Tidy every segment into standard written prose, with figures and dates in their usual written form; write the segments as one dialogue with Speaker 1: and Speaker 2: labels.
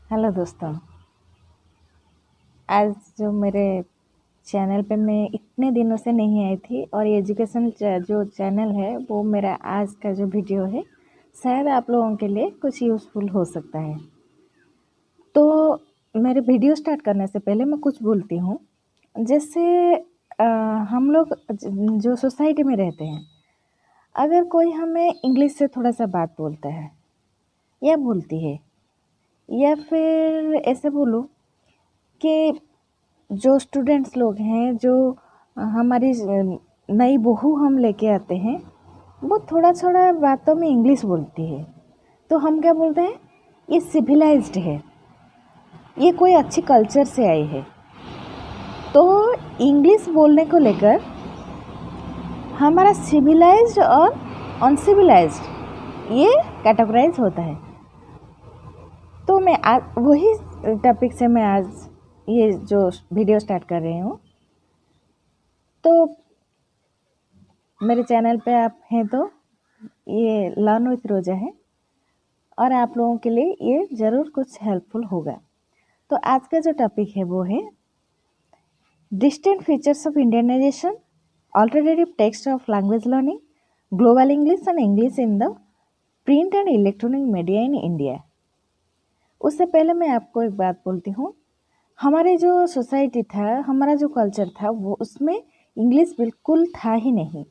Speaker 1: Hello दोस्तों। आज जो मेरे चैनल पे मैं इतने दिनों से नहीं आई थी और एजुकेशन जो चैनल है वो मेरा आज का जो वीडियो है शायद आप लोगों के लिए कुछ यूज़फुल हो सकता है। तो मेरे वीडियो स्टार्ट करने से पहले मैं कुछ बोलती हूँ। जैसे हम लोग जो सोसाइटी में रहते हैं, अगर कोई हमें इंग्लिश से थोड़ा सा बात बोलता है या बोलती है, या फिर ऐसे बोलूँ कि जो स्टूडेंट्स लोग हैं, जो हमारी नई बहू हम लेके आते हैं, वो थोड़ा थोड़ा बातों में इंग्लिश बोलती है, तो हम क्या बोलते हैं, ये सिविलाइज्ड है, ये कोई अच्छी कल्चर से आई है। तो इंग्लिश बोलने को लेकर हमारा सिविलाइज्ड और अनसिविलाइज्ड ये कैटेगराइज होता है। तो मैं आज वही टॉपिक से मैं आज ये जो वीडियो स्टार्ट कर रही हूँ। तो मेरे चैनल पे आप हैं तो ये लर्न विथ रोजा है और आप लोगों के लिए ये ज़रूर कुछ हेल्पफुल होगा। तो आज का जो टॉपिक है वो है distinct features of Indianisation, alternative text of language learning, global English and English in the print and electronic media in India. उससे पहले मैं आपको एक बात बोलती हूँ। हमारे जो सोसाइटी था, हमारा जो कल्चर था, वो उसमें इंग्लिश बिल्कुल था ही नहीं।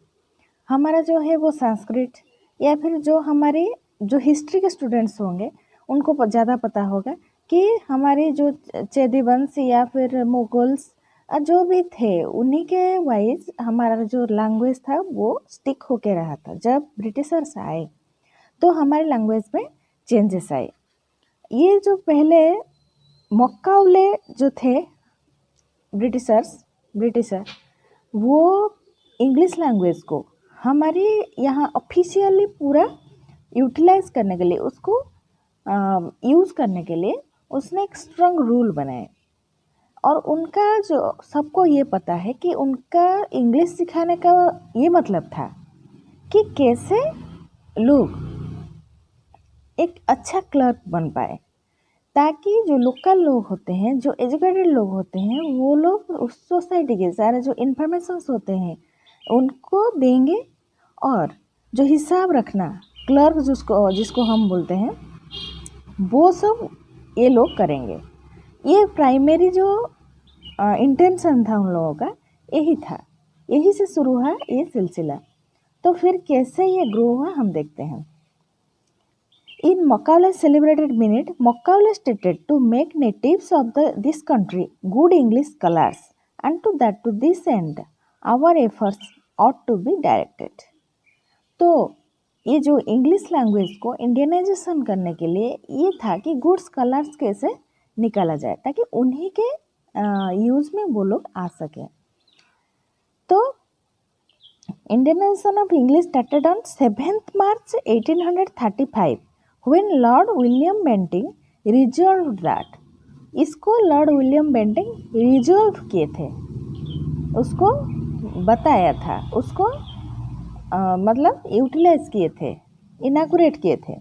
Speaker 1: हमारा जो है वो संस्कृत, या फिर जो हमारे जो हिस्ट्री के स्टूडेंट्स होंगे उनको ज़्यादा पता होगा कि हमारे जो चैदी वंश या फिर मुगल्स जो भी थे, उन्हीं के वाइज हमारा जो लैंग्वेज था वो स्टिक होके रहा था। जब ब्रिटिशर्स आए तो हमारे लैंग्वेज में चेंजेस आए। ये जो पहले मक्काउले जो थे ब्रिटिशर, वो इंग्लिश लैंग्वेज को हमारे यहाँ ऑफिशियली पूरा यूटिलाइज करने के लिए, उसको यूज़ करने के लिए उसने एक स्ट्रॉन्ग रूल बनाए। और उनका जो सबको ये पता है कि उनका इंग्लिश सिखाने का ये मतलब था कि कैसे लोग एक अच्छा क्लर्क बन पाए, ताकि जो लोकल लोग होते हैं, जो एजुकेटेड लोग होते हैं, वो लोग उस सोसाइटी के सारे जो इन्फॉर्मेशंस होते हैं उनको देंगे। और जो हिसाब रखना, क्लर्क जिसको हम बोलते हैं, वो सब ये लोग करेंगे। ये प्राइमरी जो इंटेंशन था उन लोगों का, यही था। यही से शुरू हुआ ये सिलसिला। तो फिर कैसे ये ग्रो हुआ हम देखते हैं। In Macaulay's celebrated minute, Macaulay stated to make natives of this country good English scholars, and to this end, our efforts ought to be directed. तो ये जो इंग्लिश लैंग्वेज को इंडियनाइजेशन करने के लिए ये था कि गुड स्कॉलर्स कैसे निकाला जाए, ताकि उन्हीं के यूज़ में वो लोग आ सके। तो Indianisation of English started on 7th March 1835 when Lord William Bentinck resolved that, इसको लॉर्ड विलियम बेंटिंक रिजॉल्व किए थे, उसको बताया था, उसको मतलब यूटिलाइज किए थे, इनागुरेट किए थे।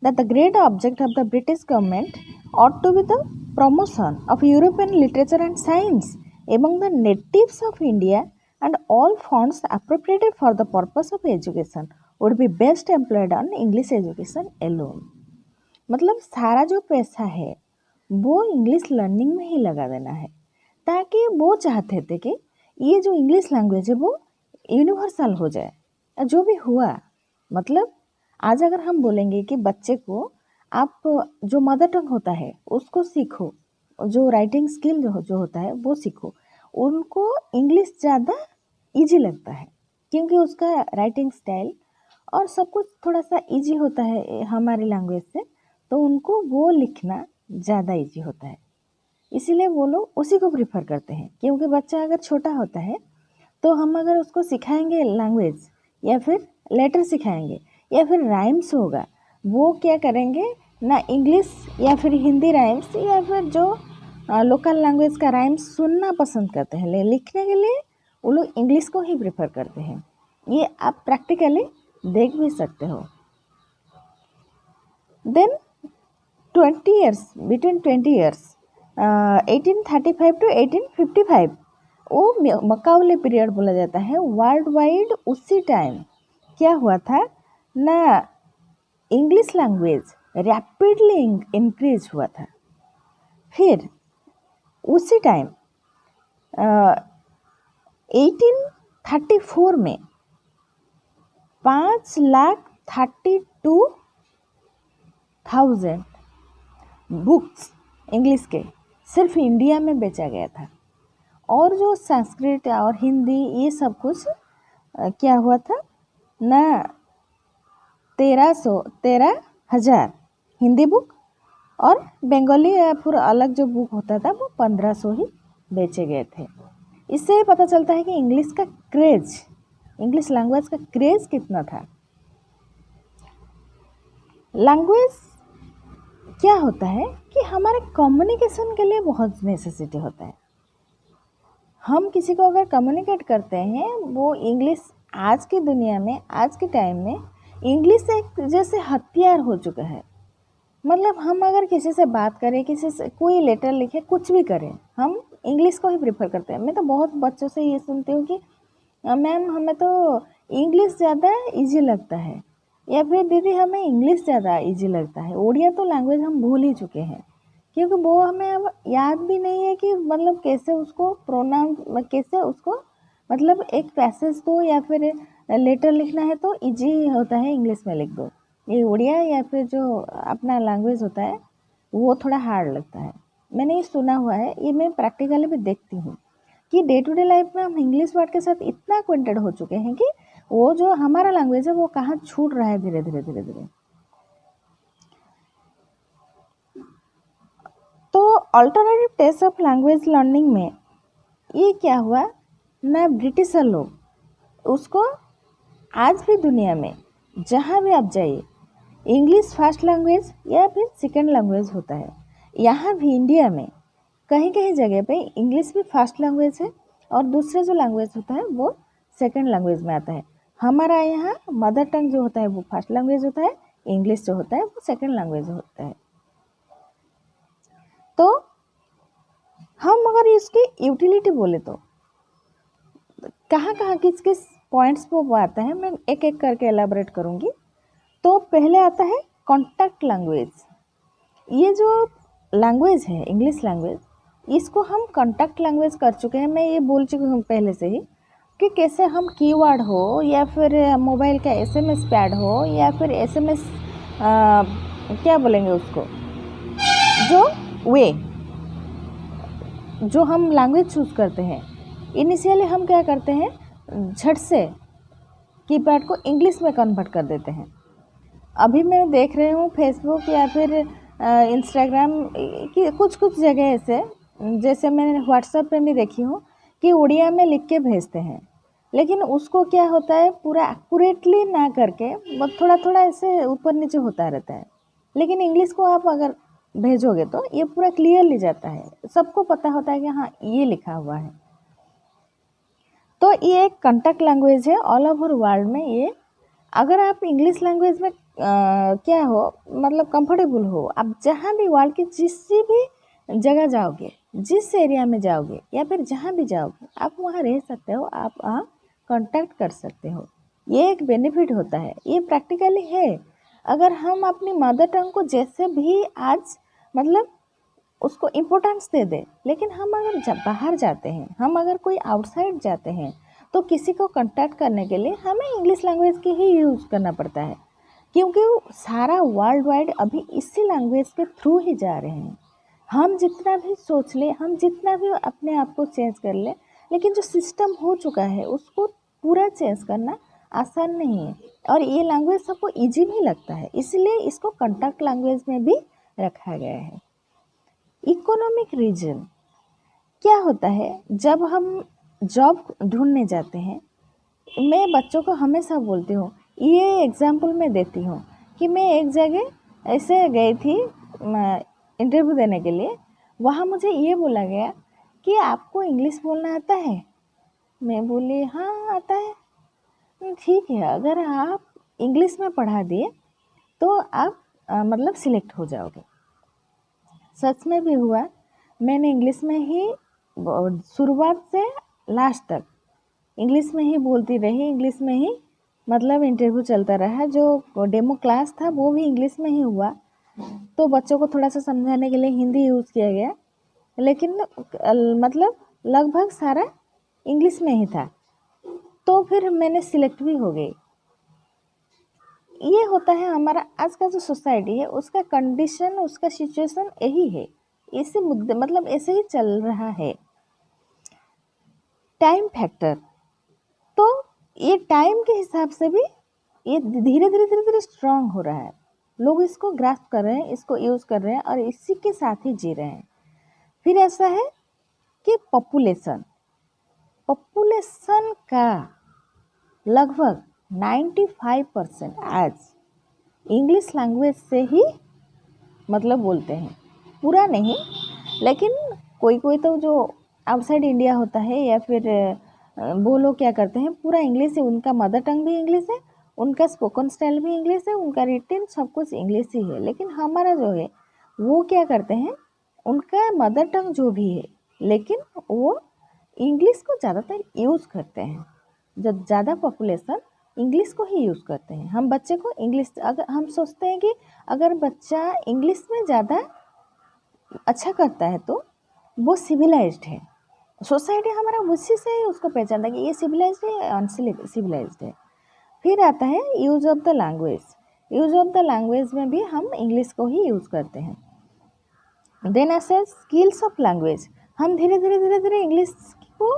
Speaker 1: that the great object of the British government ought to be the promotion of European literature and science among the natives of India, and all funds appropriated for the purpose of education would be best employed on English education alone. मतलब सारा जो पैसा है वो English learning में ही लगा देना है, ताकि वो चाहते थे कि ये जो इंग्लिश लैंग्वेज है वो यूनिवर्सल हो जाए। जो भी हुआ, मतलब आज अगर हम बोलेंगे कि बच्चे को आप जो मदर टंग होता है उसको सीखो, जो राइटिंग स्किल जो होता है वो सीखो, उनको इंग्लिश ज़्यादा इजी लगता है, क्योंकि उसका राइटिंग स्टाइल और सब कुछ थोड़ा सा इजी होता है हमारी लैंग्वेज से, तो उनको वो लिखना ज़्यादा इजी होता है। इसीलिए वो लोग उसी को प्रीफर करते हैं। क्योंकि बच्चा अगर छोटा होता है तो हम अगर उसको सिखाएंगे लैंग्वेज, या फिर लेटर सिखाएंगे, या फिर राइम्स होगा, वो क्या करेंगे ना, इंग्लिश या फिर हिंदी राइम्स या फिर जो लोकल लैंग्वेज का राइम्स सुनना पसंद करते हैं, लिखने के लिए वो लोग इंग्लिश को ही प्रेफर करते हैं। ये आप प्रैक्टिकली देख भी सकते हो। Then 20 years, between 20 years 1835 to 1855 वो मकाउले पीरियड बोला जाता है। वर्ल्ड वाइड उसी टाइम क्या हुआ था ना, इंग्लिश लैंग्वेज रैपिडली इंक्रीज हुआ था। फिर उसी टाइम 1834 में 5,32,000 बुक्स इंग्लिश के सिर्फ इंडिया में बेचा गया था। और जो संस्कृत और हिंदी ये सब कुछ क्या हुआ था ना, 13,000 हिंदी बुक, और बंगाली या फिर अलग जो बुक होता था वो 1,500 ही बेचे गए थे। इससे ही पता चलता है कि इंग्लिश का क्रेज, इंग्लिश लैंग्वेज का क्रेज कितना था। लैंग्वेज क्या होता है कि हमारे कम्युनिकेशन के लिए बहुत नेसेसिटी होता है। हम किसी को अगर कम्युनिकेट करते हैं वो इंग्लिश, आज की दुनिया में, आज के टाइम में इंग्लिश एक जैसे हथियार हो चुका है। मतलब हम अगर किसी से बात करें, किसी से कोई लेटर लिखे, कुछ भी करें, हम इंग्लिश को ही प्रेफर करते हैं। मैं तो बहुत बच्चों से ये सुनती हूँ कि मैम हमें तो इंग्लिश ज़्यादा इजी लगता है, या फिर दीदी हमें इंग्लिश ज़्यादा इजी लगता है। उड़िया तो लैंग्वेज हम भूल ही चुके हैं, क्योंकि वो हमें अब याद भी नहीं है कि मतलब कैसे उसको प्रोनाउंस, कैसे उसको मतलब एक पैसेज दो या फिर लेटर लिखना है तो इजी होता है इंग्लिश में लिख दो। ये उड़िया या फिर जो अपना लैंग्वेज होता है वो थोड़ा हार्ड लगता है। मैंने ये सुना हुआ है, ये मैं प्रैक्टिकली भी देखती हूँ कि डे टू डे लाइफ में हम इंग्लिश वर्ड के साथ इतना एक्वेंटेड हो चुके हैं कि वो जो हमारा लैंग्वेज है वो कहाँ छूट रहा है धीरे धीरे धीरे धीरे। तो alternative test of language learning में ये क्या हुआ ना, ब्रिटिशर लोग उसको आज भी दुनिया में जहाँ भी आप जाइए इंग्लिश फर्स्ट लैंग्वेज या फिर सेकंड लैंग्वेज होता है। यहाँ भी इंडिया में कहीं कहीं जगह पे इंग्लिश भी फर्स्ट लैंग्वेज है और दूसरा जो लैंग्वेज होता है वो सेकंड लैंग्वेज में आता है। हमारा यहाँ मदर टंग जो होता है वो फर्स्ट लैंग्वेज होता है, इंग्लिश जो होता है वो सेकंड लैंग्वेज होता है। तो हम अगर इसकी यूटिलिटी बोले तो कहाँ कहाँ किस किस पॉइंट्स पे वो आता है, मैं एक एक करके एलाबोरेट करूँगी। तो पहले आता है कॉन्टैक्ट लैंग्वेज। ये जो लैंग्वेज है इंग्लिश लैंग्वेज, इसको हम कॉन्टैक्ट लैंग्वेज कर चुके हैं। मैं ये बोल चुकी हूँ पहले से ही कि कैसे हम कीवर्ड हो या फिर मोबाइल का एसएमएस पैड हो या फिर एसएमएस क्या बोलेंगे उसको, जो वे जो हम लैंग्वेज चूज़ करते हैं, इनिशियली हम क्या करते हैं, झट से कीपैड को इंग्लिश में कन्वर्ट कर देते हैं। अभी मैं देख रही हूँ फेसबुक या फिर इंस्टाग्राम की कुछ कुछ जगह ऐसे, जैसे मैंने व्हाट्सएप पे भी देखी हूँ कि उड़िया में लिख के भेजते हैं, लेकिन उसको क्या होता है पूरा एक्यूरेटली ना करके वो थोड़ा थोड़ा ऐसे ऊपर नीचे होता रहता है। लेकिन इंग्लिश को आप अगर भेजोगे तो ये पूरा क्लियरली जाता है, सबको पता होता है कि हाँ ये लिखा हुआ है। तो ये एक कॉन्टैक्ट लैंग्वेज है ऑल ओवर वर्ल्ड में। ये अगर आप इंग्लिश लैंग्वेज में क्या हो मतलब कंफर्टेबल हो, आप जहाँ भी वर्ल्ड के जिस भी जगह जाओगे, जिस एरिया में जाओगे या फिर जहाँ भी जाओगे, आप वहाँ रह सकते हो, आप वहाँ कांटेक्ट कर सकते हो। ये एक बेनिफिट होता है, ये प्रैक्टिकली है। अगर हम अपनी मदर टंग को जैसे भी आज मतलब उसको इम्पोर्टेंस दे दे, लेकिन हम अगर बाहर जाते हैं, हम अगर कोई आउटसाइड जाते हैं तो किसी को कांटेक्ट करने के लिए हमें इंग्लिश लैंग्वेज की ही यूज़ करना पड़ता है, क्योंकि सारा वर्ल्ड वाइड अभी इसी लैंग्वेज के थ्रू ही जा रहे हैं। हम जितना भी सोच लें, हम जितना भी अपने आप को चेंज कर लें, लेकिन जो सिस्टम हो चुका है उसको पूरा चेंज करना आसान नहीं है। और ये लैंग्वेज सबको ईजी भी लगता है, इसलिए इसको कॉन्टैक्ट लैंग्वेज में भी रखा गया है। इकोनॉमिक रीजन क्या होता है, जब हम जॉब ढूंढने जाते हैं, मैं बच्चों को हमेशा बोलती हूँ, ये एग्जाम्पल मैं देती हूँ कि मैं एक जगह ऐसे गई थी इंटरव्यू देने के लिए। वहाँ मुझे ये बोला गया कि आपको इंग्लिश बोलना आता है। मैं बोली हाँ आता है। ठीक है, अगर आप इंग्लिश में पढ़ा दिए तो आप मतलब सिलेक्ट हो जाओगे। सच में भी हुआ। मैंने इंग्लिश में ही शुरुआत से लास्ट तक इंग्लिश में ही बोलती रही, इंग्लिश में ही मतलब इंटरव्यू चलता रहा। जो डेमो क्लास था वो भी इंग्लिश में ही हुआ, तो बच्चों को थोड़ा सा समझाने के लिए हिंदी यूज़ किया गया, लेकिन मतलब लगभग सारा इंग्लिश में ही था। तो फिर मैंने सिलेक्ट भी हो गई। ये होता है हमारा आज का जो सोसाइटी है, उसका कंडीशन, उसका सिचुएशन यही है। इसी मुद्दे मतलब ऐसे ही चल रहा है। टाइम फैक्टर, तो ये टाइम के हिसाब से भी ये धीरे धीरे स्ट्रांग हो रहा है। लोग इसको ग्रास्प कर रहे हैं, इसको यूज़ कर रहे हैं और इसी के साथ ही जी रहे हैं। फिर ऐसा है कि पॉपुलेशन का लगभग 95% आज इंग्लिश लैंग्वेज से ही मतलब बोलते हैं। पूरा नहीं, लेकिन कोई कोई तो जो आउटसाइड इंडिया होता है या फिर वो लोग क्या करते हैं, पूरा इंग्लिश है, उनका मदर टंग भी इंग्लिश है, उनका स्पोकन स्टाइल भी इंग्लिश है, उनका रिटन सब कुछ इंग्लिश ही है। लेकिन हमारा जो है वो क्या करते हैं, उनका मदर टंग जो भी है लेकिन वो इंग्लिश को ज़्यादातर यूज़ करते हैं। जब ज़्यादा पॉपुलेशन इंग्लिश को ही यूज़ करते हैं। हम बच्चे को इंग्लिश, अगर हम सोचते हैं कि अगर बच्चा इंग्लिश में ज़्यादा अच्छा करता है तो वो सिविलाइज्ड है। सोसाइटी हमारा उसी से ही उसको पहचानता है कि ये सिविलाइज्ड है या अनसिविलाइज्ड है। फिर आता है use of the language. Use of the language में भी हम इंग्लिश को ही यूज़ करते हैं। देन ऐसे स्किल्स ऑफ लैंग्वेज, हम धीरे धीरे इंग्लिश को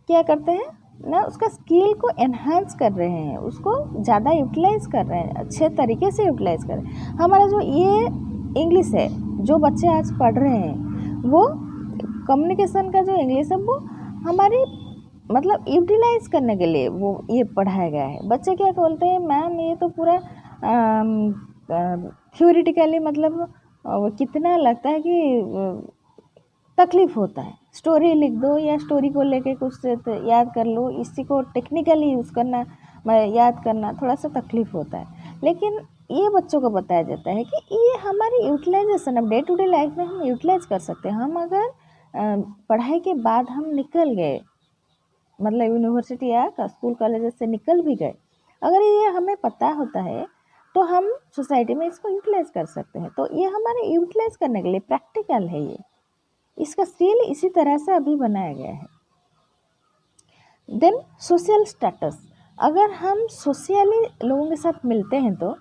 Speaker 1: क्या करते हैं ना, उसका स्किल को एनहांस कर रहे हैं, उसको ज़्यादा यूटिलाइज कर रहे हैं, अच्छे तरीके से यूटिलाइज कर रहे हैं। हमारा जो ये इंग्लिश है जो बच्चे आज पढ़ रहे हैं, वो कम्युनिकेशन का जो इंग्लिश है वो हमारी मतलब यूटिलाइज करने के लिए वो ये पढ़ाया गया है। बच्चे क्या बोलते हैं, मैम ये तो पूरा थ्योरेटिकली मतलब कितना लगता है कि तकलीफ़ होता है। स्टोरी लिख दो या स्टोरी को लेके कुछ याद कर लो, इसी को टेक्निकली यूज़ करना, याद करना थोड़ा सा तकलीफ़ होता है। लेकिन ये बच्चों को बताया जाता है कि ये हमारी यूटिलाइजेशन, अब डे टू डे लाइफ में हम यूटिलाइज कर सकते हैं। हम अगर पढ़ाई के बाद हम निकल गए, मतलब यूनिवर्सिटी या स्कूल कॉलेज से निकल भी गए, अगर ये हमें पता होता है तो हम सोसाइटी में इसको यूटिलाइज कर सकते हैं। तो ये हमारे यूटिलाइज करने के लिए प्रैक्टिकल है। ये इसका स्किल इसी तरह से अभी बनाया गया है। देन सोशल स्टेटस, अगर हम सोशली लोगों के साथ मिलते हैं तो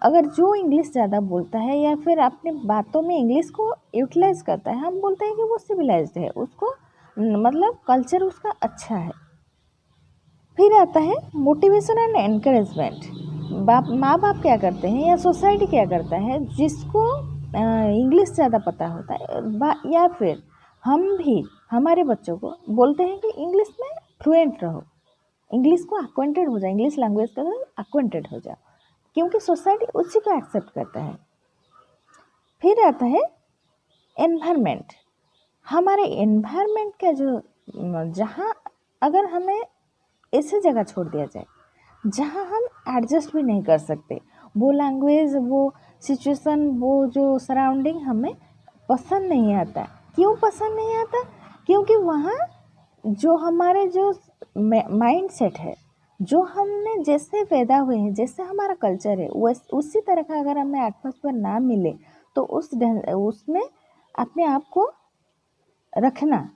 Speaker 1: अगर जो इंग्लिश ज़्यादा बोलता है या फिर अपने बातों में इंग्लिश को यूटिलाइज करता है, हम बोलते हैं कि वो सिविलाइज्ड है, उसको मतलब कल्चर उसका अच्छा है। फिर आता है मोटिवेशन एंड एनकरेजमेंट। माँ बाप क्या करते हैं या सोसाइटी क्या करता है, जिसको इंग्लिश ज़्यादा पता होता है या फिर हम भी हमारे बच्चों को बोलते हैं कि इंग्लिश में फ्लुएंट रहो, इंग्लिश को अक्वेंटेड हो जाए, इंग्लिश लैंग्वेज का अक्वेंटेड हो जाओ, क्योंकि सोसाइटी उसी को एक्सेप्ट करता है। फिर आता है एनवायरनमेंट। हमारे एनवायरनमेंट का जो जहाँ अगर हमें ऐसी जगह छोड़ दिया जाए जहाँ हम एडजस्ट भी नहीं कर सकते, वो लैंग्वेज, वो सिचुएशन, वो जो सराउंडिंग हमें पसंद नहीं आता। क्यों पसंद नहीं आता? क्योंकि वहाँ जो हमारे जो माइंड सेट है, जो हमने जैसे पैदा हुए हैं, जैसे हमारा कल्चर है, उसी तरह का अगर हमें एटमॉस्फेयर ना मिले तो उसमें अपने आप को रखना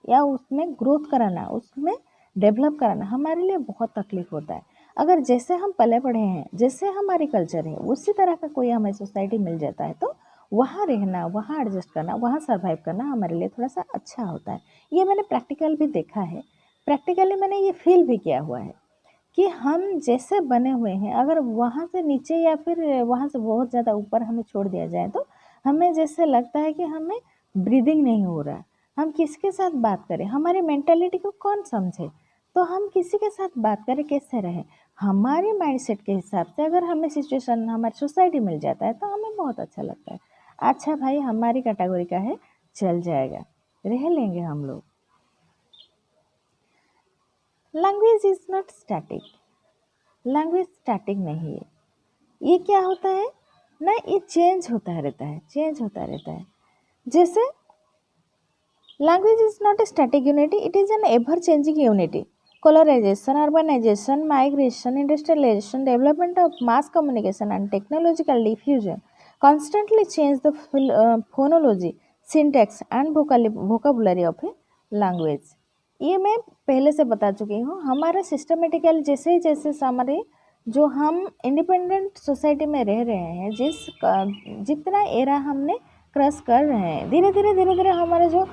Speaker 1: या उसमें ग्रोथ कराना, उसमें डेवलप कराना हमारे लिए बहुत तकलीफ होता है। अगर जैसे हम पले बढ़े हैं, जैसे हमारी कल्चर है, उसी तरह का कोई हमें सोसाइटी मिल जाता है तो वहाँ रहना, वहाँ एडजस्ट करना, वहाँ सर्वाइव करना हमारे लिए थोड़ा सा अच्छा होता है। ये मैंने प्रैक्टिकल भी देखा है, प्रैक्टिकली मैंने ये फील भी किया हुआ है कि हम जैसे बने हुए हैं, अगर वहाँ से नीचे या फिर वहाँ से बहुत ज़्यादा ऊपर हमें छोड़ दिया जाए तो हमें जैसे लगता है कि हमें ब्रीदिंग नहीं हो रहा, हम किसके साथ बात करें, हमारी मेंटालिटी को कौन समझे, तो हम किसी के साथ बात करें, कैसे रहें। हमारे माइंडसेट के हिसाब से अगर हमें सिचुएशन हमारी सोसाइटी मिल जाता है तो हमें बहुत अच्छा लगता है। अच्छा भाई, हमारी कैटेगरी का है, चल जाएगा, रह लेंगे हम लोग। Language is not static, language static नहीं है। ये क्या होता है ना, ये चेंज होता रहता है, चेंज होता रहता है। जैसे language is not a static unity, it is an ever changing unity. Colorization, urbanization, migration, industrialization, development of mass communication, and technological diffusion constantly change the phonology, syntax, and vocabulary of a language. ये मैं पहले से बता चुकी हूँ. हमारा systematical जैसे जैसे हमारे जो हम इंडिपेंडेंट सोसाइटी में रह रहे हैं, जितना एरा हमने क्रॉस कर रहे हैं, धीरे धीरे हमारे जो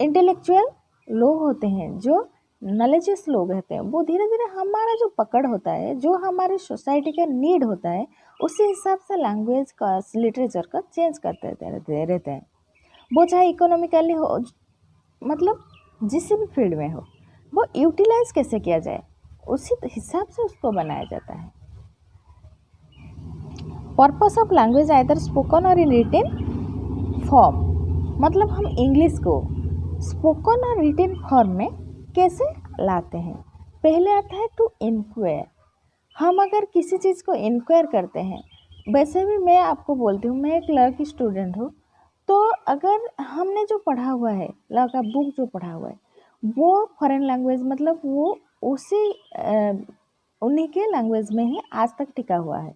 Speaker 1: इंटेलेक्चुअल लोग होते हैं, जो नॉलेजेस लोग रहते हैं, वो धीरे धीरे हमारा जो पकड़ होता है, जो हमारी सोसाइटी का नीड होता है, उसी हिसाब से लैंग्वेज का, लिटरेचर का चेंज करते रहते हैं. वो चाहे इकोनॉमिकली हो, मतलब जिस भी फील्ड में हो, वो यूटिलाइज कैसे किया जाए उसी हिसाब से उसको बनाया जाता है. Purpose of language either spoken और इन रिटन फॉर्म, मतलब हम इंग्लिश को स्पोकन और रिटन फॉर्म में कैसे लाते हैं. पहले आता है टू इंक्वायर. हम अगर किसी चीज़ को इंक्वायर करते हैं, वैसे भी मैं आपको बोलती हूँ, मैं एक लॉ की स्टूडेंट हूँ, तो अगर हमने जो पढ़ा हुआ है, लॉ का बुक जो पढ़ा हुआ है, वो फॉरेन लैंग्वेज, मतलब वो उसी उन्हीं के लैंग्वेज में ही आज तक टिका हुआ है,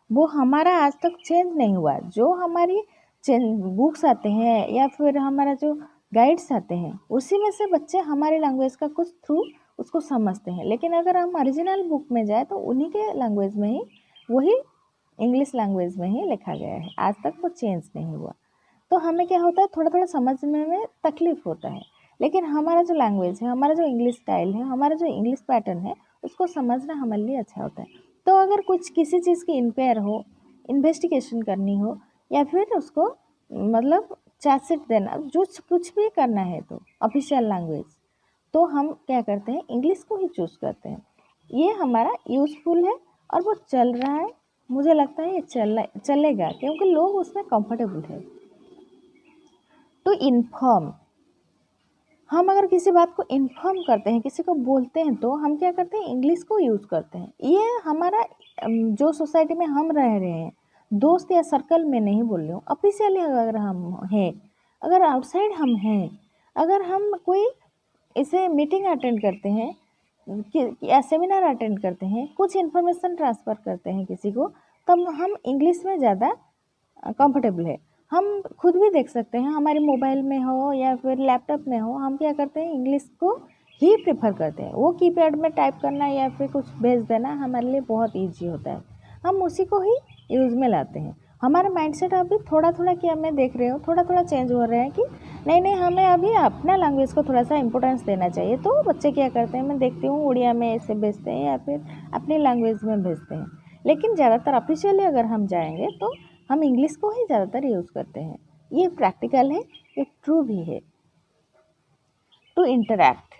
Speaker 1: वो हमारा आज तक चेंज नहीं हुआ. जो हमारी बुक्स आते हैं या फिर हमारा जो गाइड्स आते हैं, उसी में से बच्चे हमारी लैंग्वेज का कुछ थ्रू उसको समझते हैं. लेकिन अगर हम ओरिजिनल बुक में जाए तो उन्हीं के लैंग्वेज में ही, वही इंग्लिश लैंग्वेज में ही लिखा गया है, आज तक वो चेंज नहीं हुआ. तो हमें क्या होता है, थोड़ा थोड़ा समझने में तकलीफ होता है. लेकिन हमारा जो लैंग्वेज है, हमारा जो इंग्लिश स्टाइल है, हमारा जो इंग्लिश पैटर्न है, उसको समझना हमारे लिए अच्छा होता है. तो अगर कुछ किसी चीज़ की इंक्वायर हो, इन्वेस्टिगेशन करनी हो, या फिर उसको मतलब चार्जशीट देना, जो कुछ भी करना है, तो ऑफिशियल लैंग्वेज, तो हम क्या करते हैं, इंग्लिश को ही चूज़ करते हैं. ये हमारा यूज़फुल है और वो चल रहा है. मुझे लगता है ये चलेगा, क्योंकि लोग उसमें कंफर्टेबल है. टू इन्फॉर्म, हम अगर किसी बात को इन्फॉर्म करते हैं, किसी को बोलते हैं, तो हम क्या करते हैं, इंग्लिश को यूज़ करते हैं. ये हमारा जो सोसाइटी में हम रह रहे हैं, दोस्त या सर्कल में नहीं बोल रही हूँ, ऑफिशियली अगर हम हैं, अगर आउटसाइड हम हैं, अगर हम कोई ऐसे मीटिंग अटेंड करते हैं या सेमिनार अटेंड करते हैं, कुछ इन्फॉर्मेशन ट्रांसफ़र करते हैं किसी को, तब हम इंग्लिश में ज़्यादा कंफर्टेबल है. हम खुद भी देख सकते हैं, हमारे मोबाइल में हो या फिर लैपटॉप में हो, हम क्या करते हैं, इंग्लिश को ही प्रेफर करते हैं. वो कीपैड में टाइप करना या फिर कुछ भेज देना हमारे लिए बहुत ईजी होता है, हम उसी को ही यूज़ में लाते हैं. हमारा माइंडसेट अभी थोड़ा थोड़ा, क्या मैं देख रही हूँ, थोड़ा थोड़ा चेंज हो रहा है कि नहीं हमें अभी अपना लैंग्वेज को थोड़ा सा इंपॉर्टेंस देना चाहिए. तो बच्चे क्या करते हैं, मैं देखती हूँ, उड़िया में ऐसे भेजते हैं या फिर अपनी लैंग्वेज में भेजते हैं. लेकिन ज़्यादातर ऑफिशियली अगर हम जाएंगे तो हम इंग्लिश को ही ज़्यादातर यूज़ करते हैं. ये प्रैक्टिकल है, ये ट्रू भी है. टू इंटरैक्ट,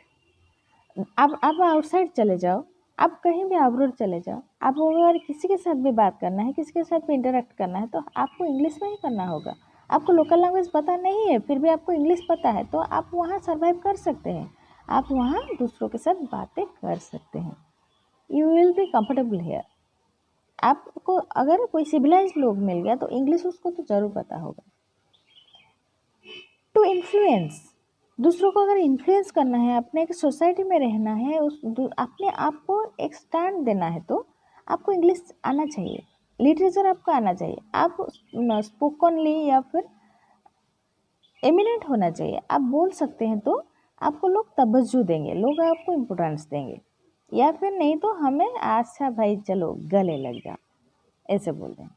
Speaker 1: अब आउटसाइड चले जाओ, आप कहीं भी अब्रॉड चले जाओ, आप अगर किसी के साथ भी बात करना है, किसी के साथ भी इंटरैक्ट करना है, तो आपको इंग्लिश में ही करना होगा. आपको लोकल लैंग्वेज पता नहीं है, फिर भी आपको इंग्लिश पता है, तो आप वहाँ सर्वाइव कर सकते हैं, आप वहाँ दूसरों के साथ बातें कर सकते हैं. You will be comfortable here. आपको अगर कोई सिविलाइज लोग मिल गया तो इंग्लिश उसको तो ज़रूर पता होगा. टू इन्फ्लुएंस, दूसरों को अगर इन्फ्लुएंस करना है, अपने एक सोसाइटी में रहना है, अपने आप को एक स्टैंड देना है, तो आपको इंग्लिश आना चाहिए, लिटरेचर आपको आना चाहिए, आप स्पोकनली या फिर एमिनेंट होना चाहिए, आप बोल सकते हैं, तो आपको लोग तवज्जो देंगे, लोग आपको इम्पोर्टेंस देंगे. या फिर नहीं तो हमें अच्छा भाई चलो गले लग जा, ऐसे बोल दें.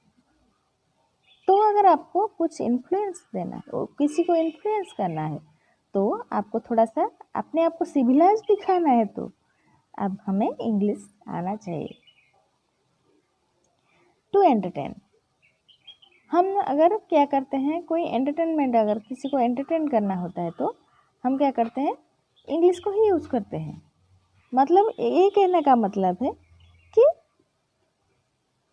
Speaker 1: तो अगर आपको कुछ इन्फ्लुएंस देना है, किसी को इन्फ्लुएंस करना है, तो आपको थोड़ा सा अपने आप को सिविलाइज दिखाना है, तो अब हमें इंग्लिश आना चाहिए. टू एंटरटेन, हम अगर क्या करते हैं, कोई एंटरटेनमेंट, अगर किसी को एंटरटेन करना होता है, तो हम क्या करते हैं, इंग्लिश को ही यूज़ करते हैं. मतलब ये कहने का मतलब है कि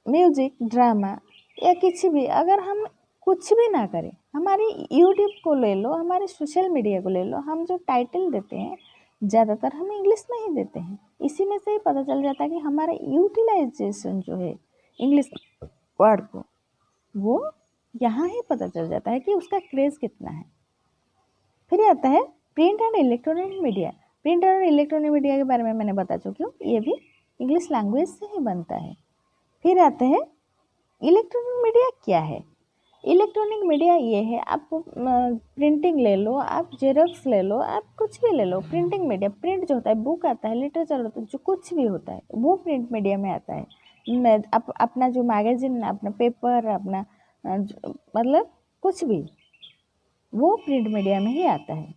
Speaker 1: म्यूजिक, ड्रामा या किसी भी, अगर हम कुछ भी ना करें, हमारी यूट्यूब को ले लो, हमारे सोशल मीडिया को ले लो, हम जो टाइटल देते हैं ज़्यादातर हम इंग्लिश में ही देते हैं. इसी में से ही पता चल जाता है कि हमारा यूटिलाइजेशन जो है इंग्लिश वर्ड को, वो यहाँ ही पता चल जाता है कि उसका क्रेज़ कितना है। फिर आता है print and electronic media. Print और इलेक्ट्रॉनिक मीडिया के बारे में मैंने बता चुकी हूँ, ये भी इंग्लिश लैंग्वेज से ही बनता है। फिर आते हैं इलेक्ट्रॉनिक मीडिया क्या है। इलेक्ट्रॉनिक मीडिया ये है, आप प्रिंटिंग ले लो, आप जेरोक्स ले लो, आप कुछ भी ले लो। प्रिंटिंग मीडिया, प्रिंट जो होता है, बुक आता है, लिटरेचर होता है, जो कुछ भी होता है वो प्रिंट मीडिया में आता है। अपना जो मैगजीन, अपना पेपर, अपना मतलब कुछ भी वो प्रिंट मीडिया में ही आता है।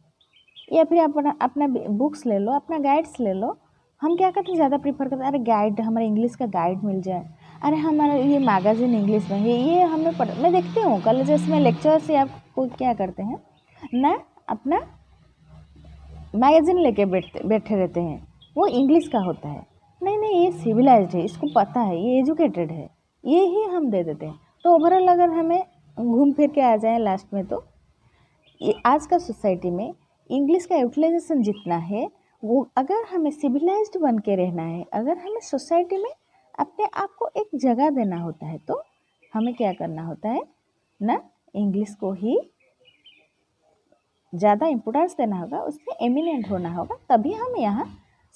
Speaker 1: या फिर अपना अपना बुक्स ले लो, अपना गाइड्स ले लो। हम क्या करते हैं, ज़्यादा प्रीफर करते हैं, अरे गाइड, हमारे इंग्लिश का गाइड मिल जाए, अरे हमारा ये मैगज़ीन इंग्लिश में है, ये हमें मैं देखती हूँ कॉलेजेस में लेक्चर से आपको क्या करते हैं ना, अपना मैगज़ीन लेके बैठे रहते हैं, वो इंग्लिश का होता है। नहीं, ये सिविलाइज्ड है, इसको पता है, ये एजुकेटेड है, ये ही हम दे देते हैं। तो ओवरऑल अगर हमें घूम फिर के आ जाए लास्ट में, तो आज का सोसाइटी में इंग्लिश का यूटिलाइजेशन जितना है, वो अगर हमें सिविलाइज्ड बन के रहना है, अगर हमें सोसाइटी में अपने आप को एक जगह देना होता है, तो हमें क्या करना होता है ना, इंग्लिश को ही ज़्यादा इम्पोर्टेंस देना होगा, उसमें एमिनेंट होना होगा, तभी हम यहाँ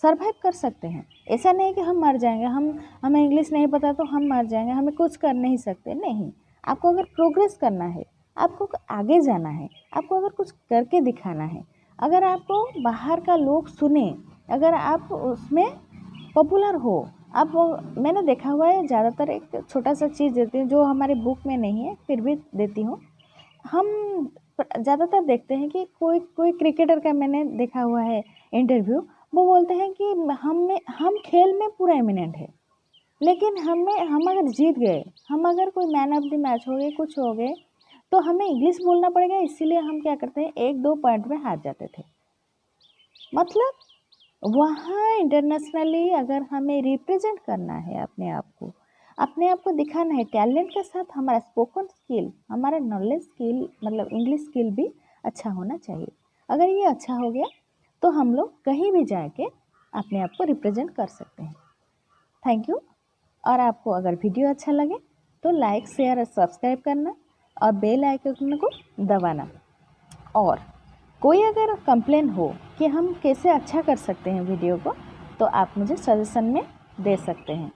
Speaker 1: सर्वाइव कर सकते हैं। ऐसा नहीं कि हम मर जाएंगे, हमें इंग्लिश नहीं पता तो हम मर जाएंगे, हमें कुछ कर नहीं सकते। नहीं, आपको अगर प्रोग्रेस करना है, आपको आगे जाना है, आपको अगर कुछ करके दिखाना है, अगर आपको बाहर का लोग सुने, अगर आप उसमें पॉपुलर हो, आप मैंने देखा हुआ है ज़्यादातर एक छोटा सा चीज़ देती हूँ जो हमारे बुक में नहीं है, फिर भी देती हूँ। हम ज़्यादातर देखते हैं कि कोई क्रिकेटर का मैंने देखा हुआ है इंटरव्यू, वो बोलते हैं कि हम खेल में पूरा एमिनेंट है, लेकिन हम अगर जीत गए, हम अगर कोई मैन ऑफ द मैच हो गए, कुछ हो गए, तो हमें इंग्लिश बोलना पड़ेगा, इसीलिए हम क्या करते हैं, 1-2 पॉइंट में हार जाते थे। मतलब वहाँ इंटरनेशनली अगर हमें रिप्रेजेंट करना है अपने आप को दिखाना है, टैलेंट के साथ हमारा स्पोकन स्किल, हमारा नॉलेज स्किल, मतलब इंग्लिश स्किल भी अच्छा होना चाहिए। अगर ये अच्छा हो गया तो हम लोग कहीं भी जाके अपने आप को रिप्रेजेंट कर सकते हैं। Thank you. और आपको अगर वीडियो अच्छा लगे तो लाइक, शेयर और सब्सक्राइब करना और बेल आइकन को दबाना। और कोई अगर कंप्लेन हो कि हम कैसे अच्छा कर सकते हैं वीडियो को, तो आप मुझे सजेशन में दे सकते हैं।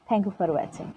Speaker 1: Thank you for watching.